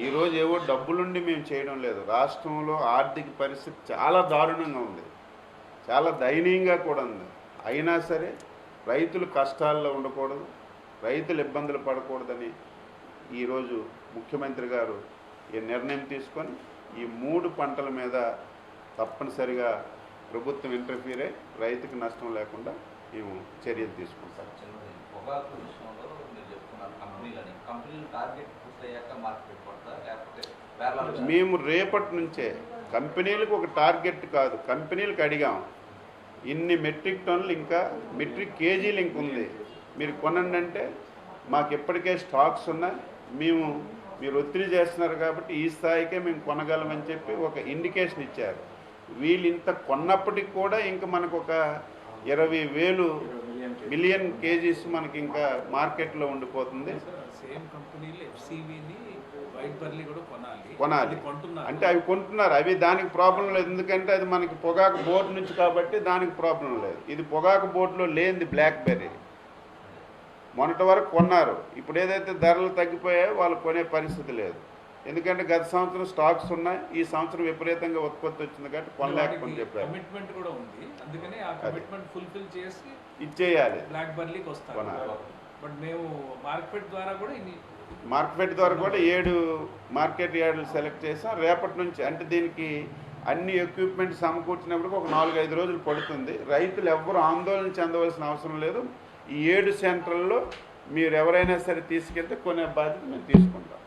ఈరోజు ఏవో డబ్బులుండి మేము చేయడం లేదు, రాష్ట్రంలో ఆర్థిక పరిస్థితి చాలా దారుణంగా ఉంది, చాలా దయనీయంగా కూడా ఉంది. అయినా సరే రైతులు కష్టాల్లో ఉండకూడదు, రైతులు ఇబ్బందులు పడకూడదని ఈరోజు ముఖ్యమంత్రి గారు ఈ నిర్ణయం తీసుకొని ఈ 3 పంటల మీద తప్పనిసరిగా ప్రభుత్వం ఇంటర్ఫీర్ అయ్యి రైతుకు నష్టం లేకుండా మేము చర్యలు తీసుకుంటాం. మేము రేపటి నుంచే కంపెనీలకు ఒక టార్గెట్ కాదు, కంపెనీలకు అడిగాం, ఇన్ని మెట్రిక్ టన్నులు ఇంకా మెట్రిక్ కేజీలు ఇంక ఉంది, మీరు కొనండి అంటే మాకు ఎప్పటికే స్టాక్స్ ఉన్నాయి, మీరు ఒత్తిడి చేస్తున్నారు కాబట్టి ఈ స్థాయికే మేము కొనగలమని చెప్పి ఒక ఇండికేషన్ ఇచ్చారు. వీళ్ళు ఇంత కొన్నప్పటికి కూడా ఇంకా మనకు ఒక 20,000 మిలియన్ కేజీస్ మనకి ఇంకా మార్కెట్లో ఉండిపోతుంది. సేమ్ కంపెనీలు ఎఫ్సివిని వైట్ బర్లీ కూడా కొనాలి అంటే అవి కొంటున్నారు, అవి దానికి ప్రాబ్లం లేదు, ఎందుకంటే అది మనకి పొగాకు బోర్డు నుంచి కాబట్టి దానికి ప్రాబ్లం లేదు. ఇది పొగాకు బోర్డులో లేనిది బ్లాక్ బెర్రీ, మొన్నటి వరకు కొన్నారు, ఇప్పుడు ఏదైతే ధరలు తగ్గిపోయాయో వాళ్ళు కొనే పరిస్థితి లేదు. ఎందుకంటే గత సంవత్సరం స్టాక్స్ ఉన్నాయి, ఈ సంవత్సరం విపరీతంగా ఉత్పత్తి వచ్చింది కాబట్టి కొనలేకపోతే చెప్పారు. కమిట్మెంట్ కూడా ఉంది, అందుకని ఆ కమిట్మెంట్ ఫుల్ఫిల్ చేసి ఇచ్చేయాలి, బ్లాక్ బర్లీకి వస్తారు. బట్ మేము మార్కెట్ ద్వారా కూడా 7 మార్కెట్ యార్డులు సెలెక్ట్ చేసాం. రేపటి నుంచి అంటే దీనికి అన్ని ఎక్విప్మెంట్ సమకూర్చినప్పటికీ ఒక 4-5 రోజులు పడుతుంది. రైతులు ఎవ్వరూ ఆందోళన చెందవలసిన అవసరం లేదు. ఈ 7 సెంటర్లలో మీరు ఎవరైనా సరే తీసుకెళ్తే కొనే బాధ్యత మేము తీసుకుంటాం.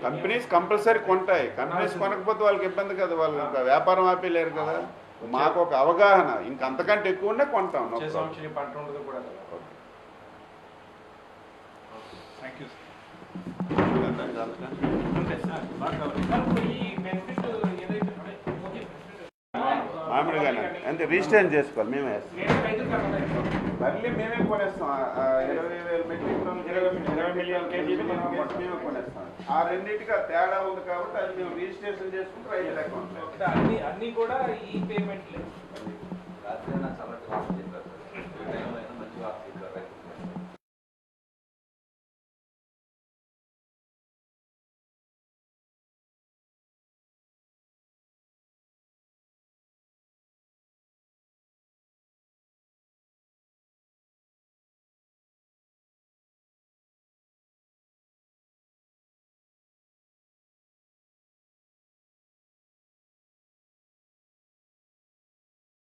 కంపెనీస్ కంపల్సరీ కొంటాయి, కంపెనీస్ కొనకపోతే వాళ్ళకి ఇబ్బంది కదా, వాళ్ళు ఇంకా వ్యాపారం ఆపేయలేరు కదా. మాకు ఒక అవగాహన, ఇంకంతకంటే ఎక్కువ ఉండే కొంటాం. మామిడిగానే అంటే రిజిస్ట్రేషన్ చేసుకోవాలి, మేమే మళ్ళీ మేమే కొనేస్తాం. 20,000 మెట్రిక్ టన్నులు 20 మిలియన్ కేజీలు మేమే కొనేస్తాం. ఆ రెండింటికి తేడా ఉంది కాబట్టి అది మేము రిజిస్ట్రేషన్ చేసుకుంటే రైతుల అకౌంట్ అన్ని కూడా ఈ పేమెంట్